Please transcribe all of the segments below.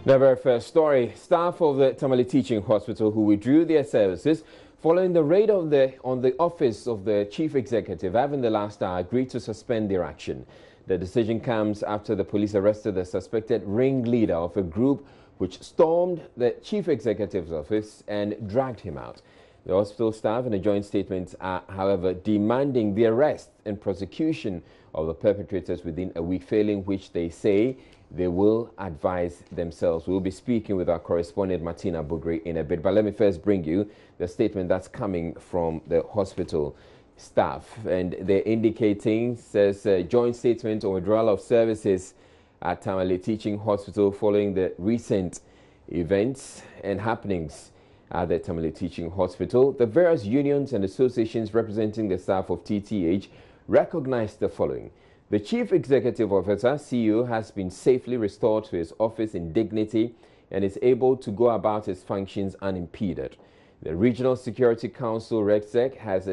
The very first story, staff of the Tamale Teaching Hospital who withdrew their services following the raid on the office of the chief executive have in the last hour agreed to suspend their action. The decision comes after the police arrested the suspected ringleader of a group which stormed the chief executive's office and dragged him out. The hospital staff in a joint statement are, however, demanding the arrest and prosecution of the perpetrators within a week, failing which they say they will advise themselves. We'll be speaking with our correspondent Martina Bugri in a bit, but let me first bring you the statement that's coming from the hospital staff, and they're indicating, says a joint statement on withdrawal of services at Tamale Teaching Hospital following the recent events and happenings at the Tamale Teaching Hospital. The various unions and associations representing the staff of TTH recognized the following. The Chief Executive Officer, CEO, has been safely restored to his office in dignity and is able to go about his functions unimpeded. The Regional Security Council, REGSEC, has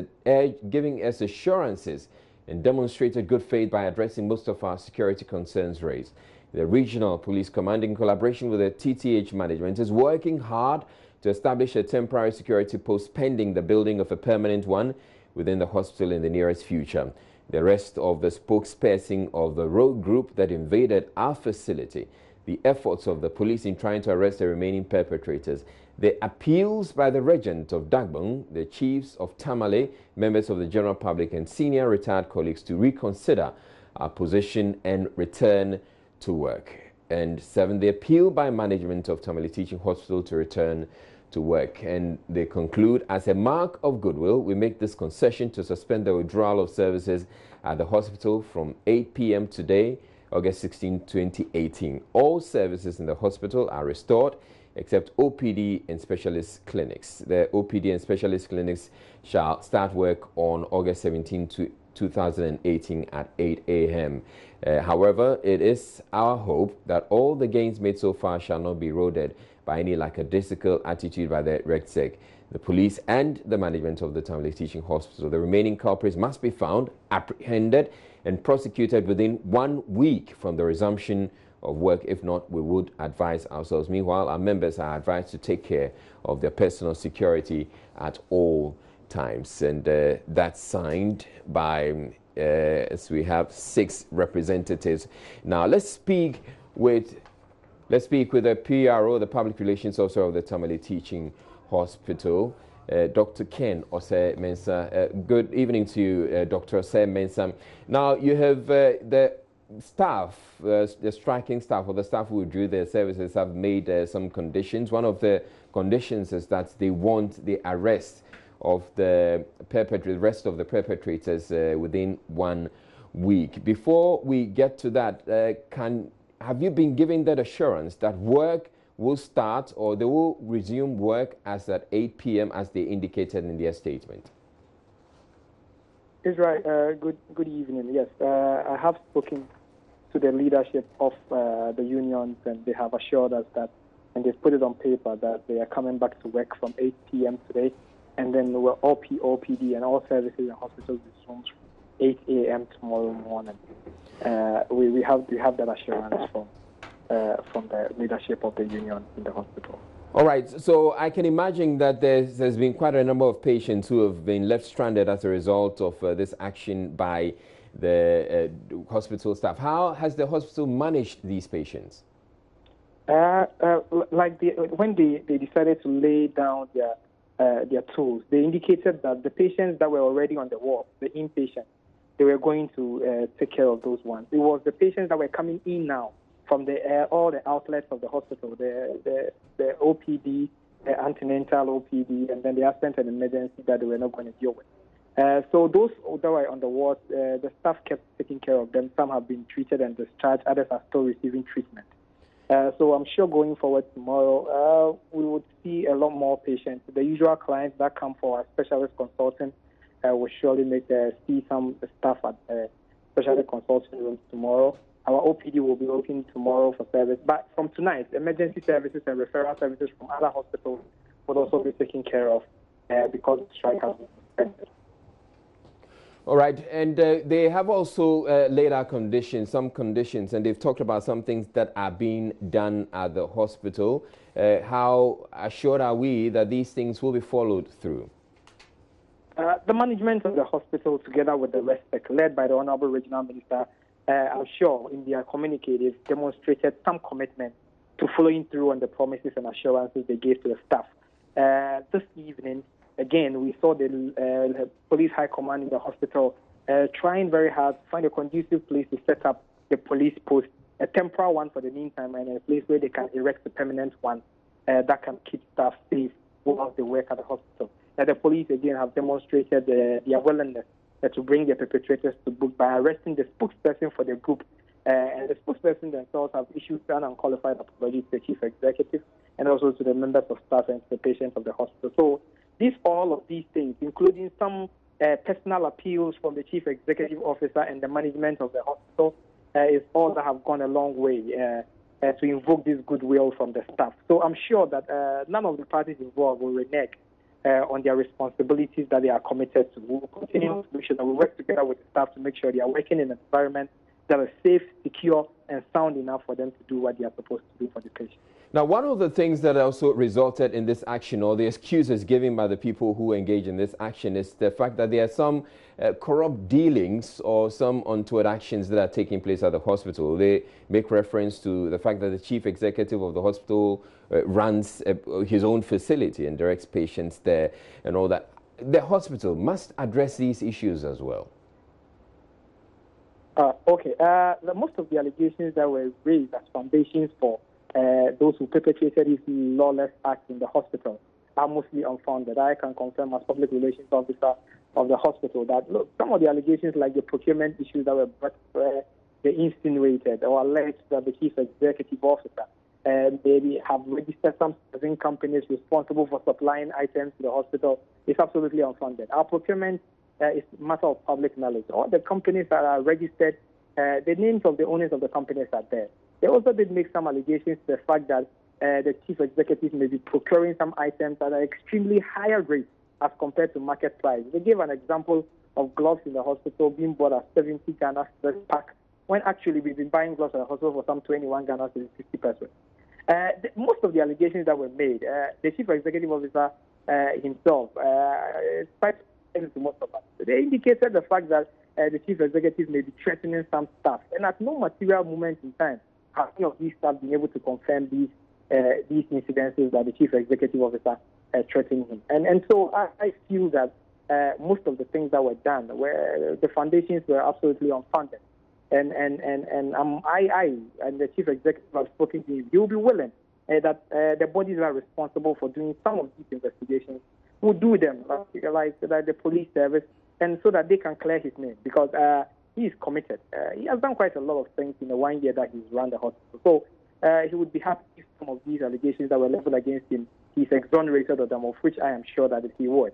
giving us assurances and demonstrated good faith by addressing most of our security concerns raised. The Regional Police Command, in collaboration with the TTH management, is working hard to establish a temporary security post pending the building of a permanent one within the hospital in the nearest future. The rest of the spokesperson of the rogue group that invaded our facility, the efforts of the police in trying to arrest the remaining perpetrators, the appeals by the regent of Dagbon, the chiefs of Tamale, members of the general public and senior retired colleagues to reconsider our position and return to work. And 7, the appeal by management of Tamale Teaching Hospital to return to work. And they conclude, as a mark of goodwill, we make this concession to suspend the withdrawal of services at the hospital from 8 p.m. today, August 16, 2018. All services in the hospital are restored except OPD and specialist clinics. The OPD and specialist clinics shall start work on August 17, 2018 at 8 a.m. However, it is our hope that all the gains made so far shall not be eroded by any lackadaisical attitude by the REGSEC, the police and the management of the Tamale Teaching Hospital. The remaining culprits must be found, apprehended and prosecuted within 1 week from the resumption of work. If not, we would advise ourselves. Meanwhile, our members are advised to take care of their personal security at all times. And that's signed by, as we have 6 representatives. Now, let's speak with the PRO, the Public Relations Officer of the Tamale Teaching Hospital, Dr. Ken Osei Mensah. Good evening to you, Dr. Osei Mensah. Now, you have the staff, the striking staff, or the staff who withdrew their services have made some conditions. One of the conditions is that they want the arrest of the rest of the perpetrators within 1 week. Before we get to that, have you been given that assurance that work will start or they will resume work as at 8 p.m. as they indicated in their statement? It's right. Good evening. Yes, I have spoken to the leadership of the unions, and they have assured us that, and they've put it on paper, that they are coming back to work from 8 p.m. today, and then all OPD and all services in hospitals resumes 8 a.m. tomorrow morning. We have that assurance from the leadership of the union in the hospital. All right, so I can imagine that there's been quite a number of patients who have been left stranded as a result of this action by the hospital staff. How has the hospital managed these patients? When they decided to lay down their tools, they indicated that the patients that were already on the ward, the inpatients, they were going to take care of those ones. It was the patients that were coming in now from all the outlets of the hospital, the OPD, the antenatal OPD, and then the absent and emergency that they were not going to deal with. So those that were on the ward, the staff kept taking care of them. Some have been treated and discharged. Others are still receiving treatment. So I'm sure going forward tomorrow, we would see a lot more patients. The usual clients that come for our specialist consulting will surely see some staff at specialist consulting rooms tomorrow. Our OPD will be open tomorrow for service. But from tonight, emergency services and referral services from other hospitals will also be taken care of because the strike has been suspended. All right, and they have also laid out conditions, some conditions, and they've talked about some things that are being done at the hospital. How assured are we that these things will be followed through? The management of the hospital, together with the RESPEC, led by the Honorable Regional Minister, I'm sure in their communicative, demonstrated some commitment to following through on the promises and assurances they gave to the staff. This evening, again, we saw the police high command in the hospital trying very hard to find a conducive place to set up the police post, a temporary one for the meantime, and a place where they can erect a permanent one that can keep staff safe while they work at the hospital. The police, again, have demonstrated their willingness to bring the perpetrators to book by arresting the spokesperson for the group. And the spokesperson themselves have issued an unqualified apology to the chief executive and also to the members of staff and to the patients of the hospital. So all of these things, including some personal appeals from the chief executive officer and the management of the hospital, is all that have gone a long way to invoke this goodwill from the staff. So I'm sure that none of the parties involved will renege on their responsibilities that they are committed to. We will continue to make sure that we work together with the staff to make sure they are working in an environment that is safe, secure, and sound enough for them to do what they are supposed to do for the patient. Now, one of the things that also resulted in this action, or the excuses given by the people who engage in this action, is the fact that there are some corrupt dealings or some untoward actions that are taking place at the hospital. They make reference to the fact that the chief executive of the hospital runs his own facility and directs patients there and all that. The hospital must address these issues as well. Most of the allegations that were raised as foundations for those who perpetrated these lawless acts in the hospital are mostly unfounded. I can confirm as public relations officer of the hospital that, look, some of the allegations like the procurement issues that were brought, they insinuated or alleged that the chief executive officer maybe have registered some serving companies responsible for supplying items to the hospital is absolutely unfounded. Our procurement is a matter of public knowledge. All the companies that are registered, the names of the owners of the companies are there. They also did make some allegations to the fact that the chief executive may be procuring some items at an extremely higher rate as compared to market price. They gave an example of gloves in the hospital being bought at 70 Ghana per pack, when actually we've been buying gloves at the hospital for some 21 Ghana to 50 pesos. Most of the allegations that were made, the chief executive officer himself, quite to most of us. They indicated the fact that the chief executive may be threatening some staff, and at no material moment in time have any of these staff been able to confirm these incidences that the chief executive officer threatened him. And so I feel that most of the things that were done, where the foundations were absolutely unfounded, and I and the chief executive have spoken to him. He will be willing that the bodies that are responsible for doing some of these investigations will do them, like the police service, and so that they can clear his name, because he is committed. He has done quite a lot of things in the 1 year that he's run the hospital. So he would be happy if some of these allegations that were leveled against him, he's exonerated of them, of which I am sure that he would.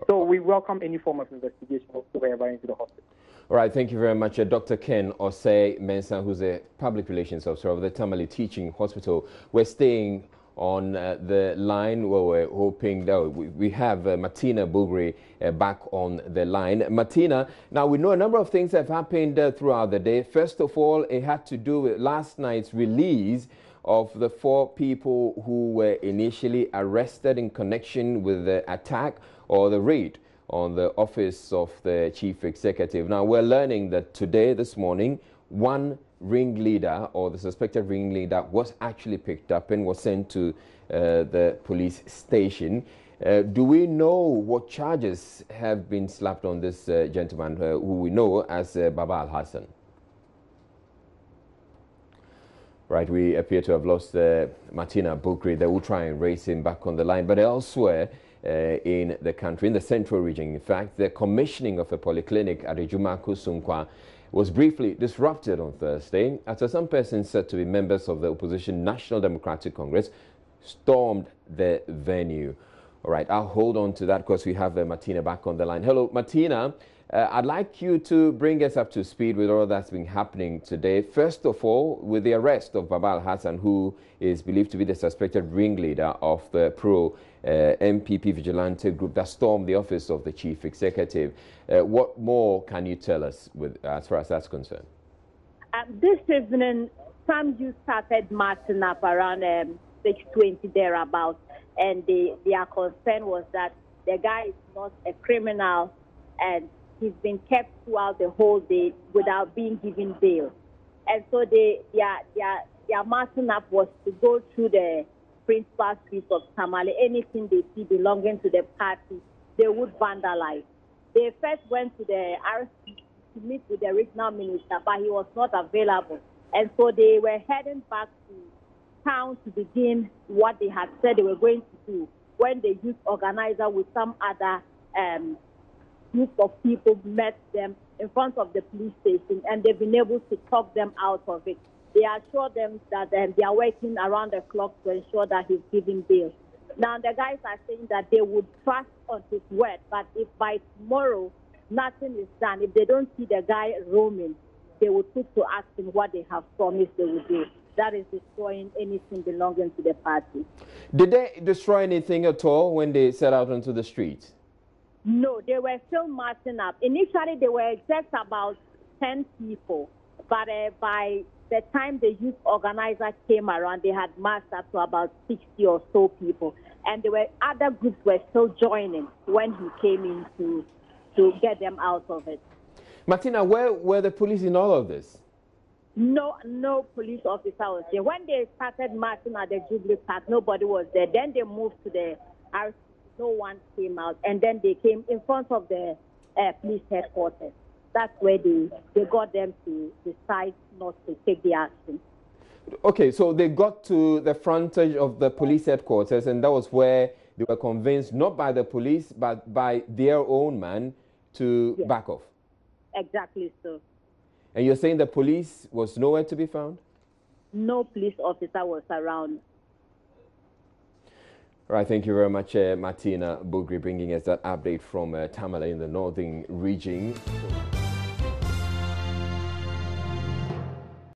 So we welcome any form of investigation whatsoever into the hospital. All right, thank you very much. Dr. Ken Osei Mensah, who's a public relations officer of the Tamale Teaching Hospital. We're staying on the line where we're hoping that we have Martina Bulgari back on the line. Martina, now we know a number of things have happened throughout the day. First of all, it had to do with last night's release of the 4 people who were initially arrested in connection with the attack or the raid on the office of the chief executive. Now we're learning that today, this morning, one ringleader or the suspected ringleader was actually picked up and was sent to the police station. Do we know what charges have been slapped on this gentleman who we know as Baba Al-Hassan? Right, we appear to have lost Martina Bulgari. They will try and raise him back on the line. But elsewhere in the country, in the central region, in fact, the commissioning of a polyclinic at Ejumako Sunkwa was briefly disrupted on Thursday after some persons said to be members of the opposition National Democratic Congress stormed the venue. All right, I'll hold on to that because we have Martina back on the line. Hello, Martina. I'd like you to bring us up to speed with all that's been happening today. First of all, with the arrest of Baba Al-Hassan, who is believed to be the suspected ringleader of the pro-MPP vigilante group that stormed the office of the chief executive. What more can you tell us as far as that's concerned? This evening, some youth started marching up around 6:20 thereabouts, and their concern was that the guy is not a criminal and he's been kept throughout the whole day without being given bail. And so their marching up was to go through the principal streets of Tamale. Anything they see belonging to the party, they would vandalize. They first went to the RC to meet with the regional minister, but he was not available. And so they were heading back to town to begin what they had said they were going to do when the youth organizer with some other group of people met them in front of the police station, and they've been able to talk them out of it. They assured them that they are working around the clock to ensure that he's given bail. Now, the guys are saying that they would trust on his word, but if by tomorrow nothing is done, if they don't see the guy roaming, they would put to action what they have promised they would do. That is destroying anything belonging to the party. Did they destroy anything at all when they set out onto the streets? No, they were still marching up. Initially, they were just about 10 people, but by the time the youth organizer came around, they had marched up to about 60 or so people, and there were other groups were still joining when he came in to get them out of it. Martina, where were the police in all of this? No police officer was there. When they started marching at the Jubilee Park, nobody was there. Then they moved to the RC. No one came out. And then they came in front of the police headquarters. That's where they got them to decide not to take the action. Okay, so they got to the frontage of the police headquarters, and that was where they were convinced, not by the police, but by their own man, to back off. Exactly so. And you're saying the police was nowhere to be found? No police officer was around. All right, thank you very much, Martina Bugri, bringing us that update from Tamale in the northern region.